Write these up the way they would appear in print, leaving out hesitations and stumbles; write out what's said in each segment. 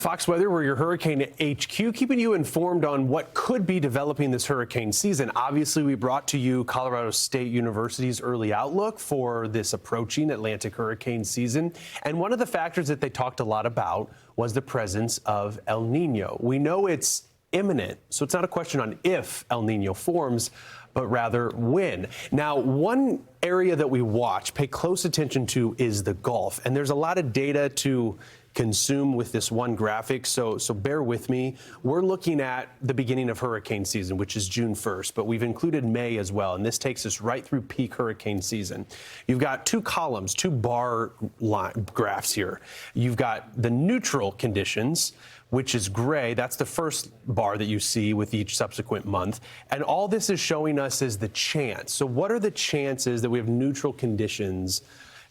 Fox Weather, we're your Hurricane HQ, keeping you informed on what could be developing this hurricane season. Obviously, we brought to you Colorado State University's early outlook for this approaching Atlantic hurricane season. And one of the factors that they talked a lot about was the presence of El Nino. We know it's imminent, so it's not a question on if El Nino forms, but rather when. Now, one area that we watch, pay close attention to, is the Gulf. And there's a lot of data to consume with this one graphic, so bear with me. We're looking at the beginning of hurricane season, which is June 1st, but we've included May as well, and this takes us right through peak hurricane season. You've got two columns, two bar line graphs here. You've got the neutral conditions, which is gray. That's the first bar that you see with each subsequent month. And all this is showing us is the chance. So what are the chances that we have neutral conditions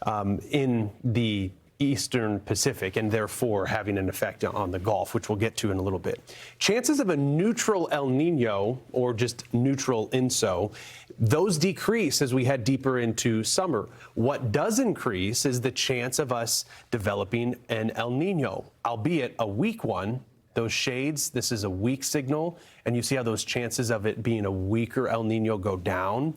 in the Eastern Pacific, and therefore having an effect on the Gulf, which we'll get to in a little bit. Chances of a neutral El Nino, or just neutral INSO, those decrease as we head deeper into summer. What does increase is the chance of us developing an El Nino, albeit a weak one. Those shades, this is a weak signal, and you see how those chances of it being a weaker El Nino go down.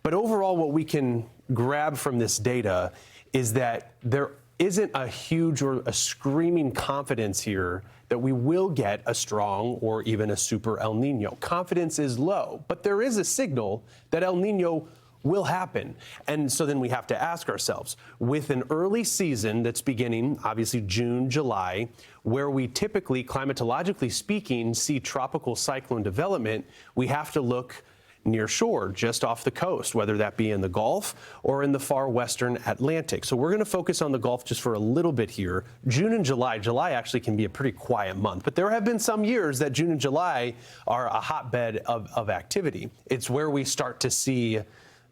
But overall, what we can grab from this data is that there isn't a huge or a screaming confidence here that we will get a strong or even a super El Nino. Confidence is low, but there is a signal that El Nino will happen. And so then we have to ask ourselves, with an early season that's beginning, obviously June, July, where we typically, climatologically speaking, see tropical cyclone development, we have to look near shore, just off the coast, whether that be in the Gulf or in the far western Atlantic. So we're going to focus on the Gulf just for a little bit here. June and July actually can be a pretty quiet month, but there have been some years that June and July are a hotbed of activity. It's where we start to see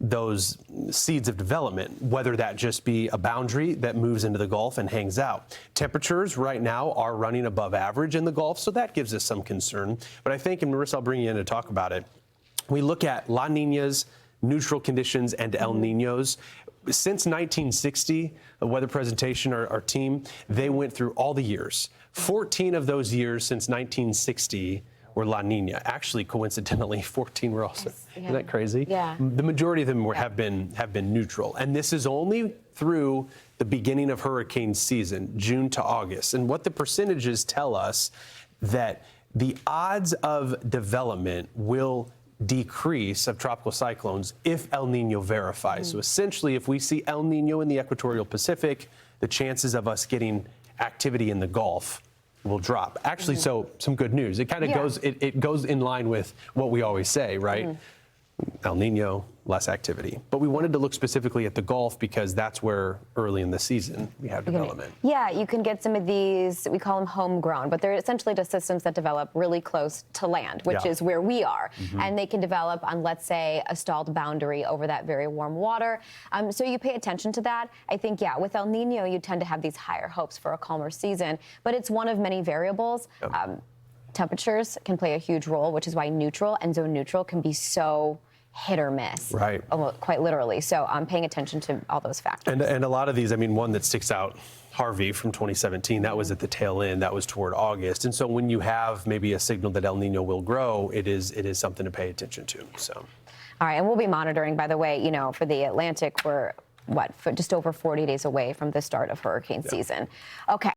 those seeds of development, whether that just be a boundary that moves into the Gulf and hangs out. Temperatures right now are running above average in the Gulf, so that gives us some concern. But I think, and Marissa, I'll bring you in to talk about it, we look at La Niñas, neutral conditions, and El Niños. Since 1960, the weather presentation, our team, they went through all the years. 14 of those years since 1960 were La Niña. Actually, coincidentally, 14 were also. Isn't that crazy? Yeah. The majority of them have been neutral. And this is only through the beginning of hurricane season, June to August. And what the percentages tell us that the odds of development will decrease of tropical cyclones if El Nino verifies. So essentially, if we see El Nino in the equatorial Pacific, the chances of us getting activity in the Gulf will drop. Actually, so some good news. It kind of goes, it goes in line with what we always say, right? El Nino, less activity. But we wanted to look specifically at the Gulf because that's where early in the season we have development. Yeah, you can get some of these, we call them homegrown, but they're essentially just systems that develop really close to land, which is where we are. And they can develop on, let's say, a stalled boundary over that very warm water. So you pay attention to that. I think, with El Nino, you tend to have these higher hopes for a calmer season, but it's one of many variables. Temperatures can play a huge role, which is why neutral and zone neutral can be so hit or miss, right? Quite literally. So I'm paying attention to all those factors. And a lot of these, I mean, one that sticks out, Harvey from 2017, that was at the tail end, that was toward August. And so when you have maybe a signal that El Nino will grow, it is something to pay attention to. So, all right, and we'll be monitoring, by the way, for the Atlantic, we're just over 40 days away from the start of hurricane season. Okay.